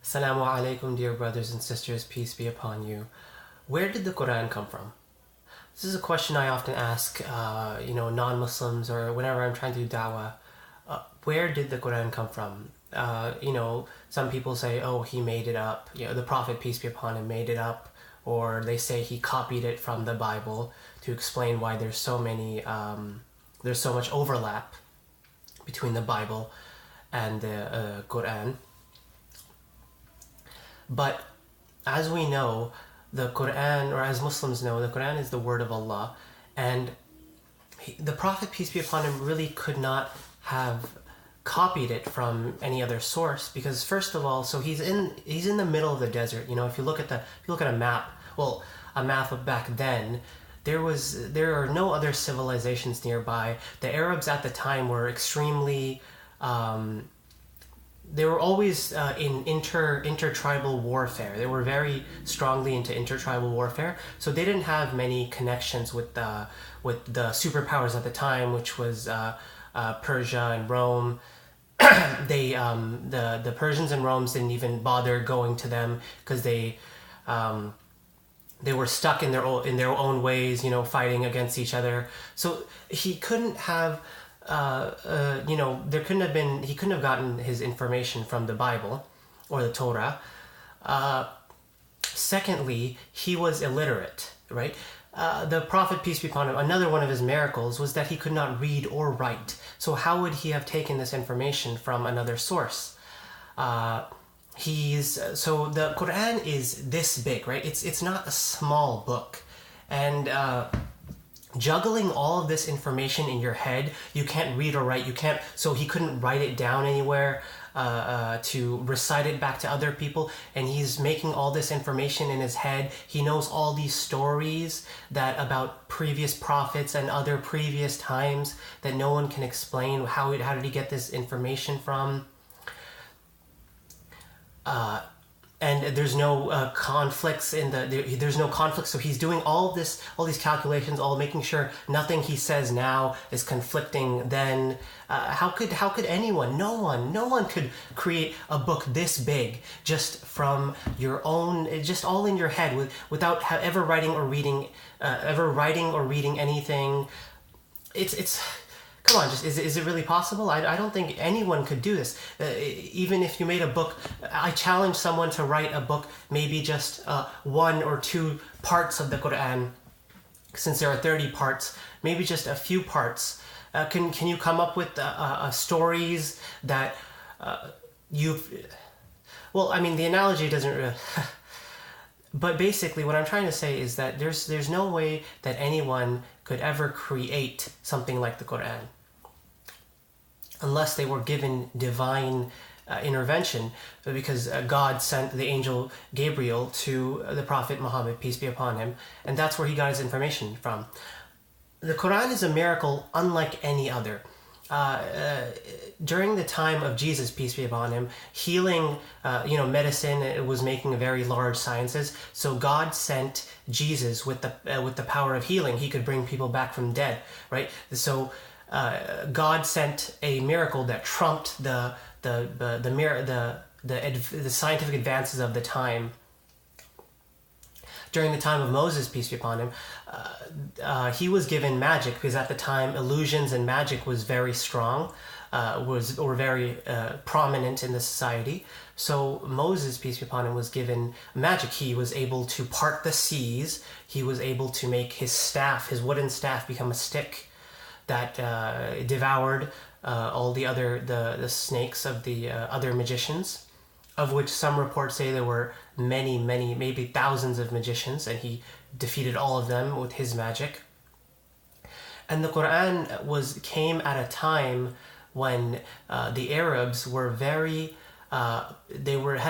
Assalamu alaikum, dear brothers and sisters, peace be upon you. Where did the Quran come from? This is a question I often ask, non-Muslims or whenever I'm trying to do da'wah. Where did the Quran come from? Some people say, oh, he made it up. The Prophet, peace be upon him, made it up. Or they say he copied it from the Bible to explain why there's so much overlap between the Bible and the Quran. But as we know, the Quran, or as Muslims know, the Quran is the word of Allah, and the Prophet, peace be upon him, really could not have copied it from any other source, because first of all, so he's in the middle of the desert. If you look at a map, a map of back then, there are no other civilizations nearby. The Arabs at the time were extremely they were always in intertribal warfare. They were very strongly into intertribal warfare, so they didn't have many connections with the superpowers at the time, which was Persia and Rome. The Persians and Romans didn't even bother going to them because they were stuck in their own ways, fighting against each other. So he couldn't have. He couldn't have gotten his information from the Bible or the Torah. Secondly, he was illiterate, right? The Prophet, peace be upon him, another one of his miracles was that he could not read or write. So how would he have taken this information from another source? So the Quran is this big, right? It's not a small book. And juggling all of this information in your head, you can't read or write, so he couldn't write it down anywhere to recite it back to other people, and he's making all this information in his head. He knows all these stories about previous prophets and other previous times that no one can explain. How did he get this information from? And there's no conflicts there's no conflicts, so he's doing all these calculations, making sure nothing he says now is conflicting then. How could anyone, no one could create a book this big just from your own, just all in your head without ever writing or reading anything. It's come on, is it really possible? I don't think anyone could do this. Even if you made a book, I challenge someone to write a book, maybe just one or two parts of the Quran, since there are 30 parts, maybe just a few parts. Can you come up with stories that the analogy doesn't... But basically, what I'm trying to say is that there's no way that anyone could ever create something like the Quran unless they were given divine intervention, because God sent the angel Gabriel to the Prophet Muhammad, peace be upon him, and that's where he got his information from. The Quran is a miracle unlike any other. During the time of Jesus, peace be upon him, healing, medicine was making very large sciences. So God sent Jesus with the power of healing. He could bring people back from dead, right? So God sent a miracle that trumped the scientific advances of the time. During the time of Moses, peace be upon him, he was given magic, because at the time illusions and magic was very strong, or very prominent in the society. So Moses, peace be upon him, was given magic. He was able to part the seas. He was able to make his wooden staff, become a stick that devoured all the snakes of the other magicians, of which some reports say there were many, maybe thousands of magicians, and he defeated all of them with his magic. And the Quran came at a time when the Arabs were had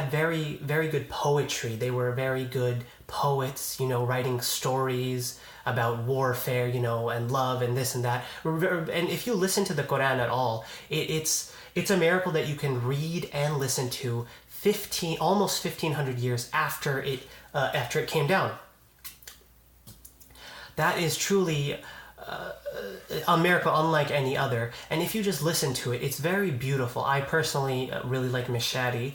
very, very good poetry. They were very good poets, writing stories about warfare, and love and this and that. And if you listen to the Quran at all, it's a miracle that you can read and listen to almost 1,500 years after it came down. That is truly a miracle unlike any other. And if you just listen to it, it's very beautiful. I personally really like Mishari.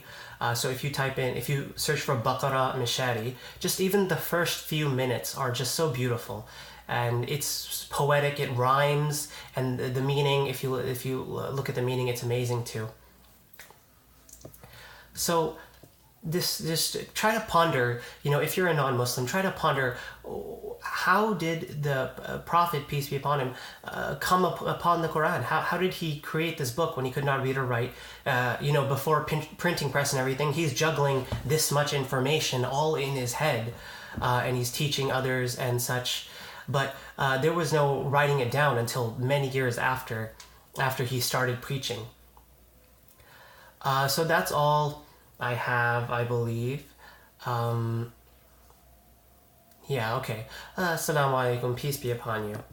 So if you search for Baqarah Mishari, just even the first few minutes are just so beautiful, and it's poetic. It rhymes, and the meaning. If you look at the meaning, it's amazing too. So this just try to ponder, if you're a non-Muslim, try to ponder, how did the Prophet, peace be upon him, come upon the Quran? How did he create this book when he could not read or write? Before printing press and everything, he's juggling this much information all in his head, and he's teaching others and such. But there was no writing it down until many years after he started preaching. So that's all I have, I believe. Yeah, okay. Assalamu alaikum, peace be upon you.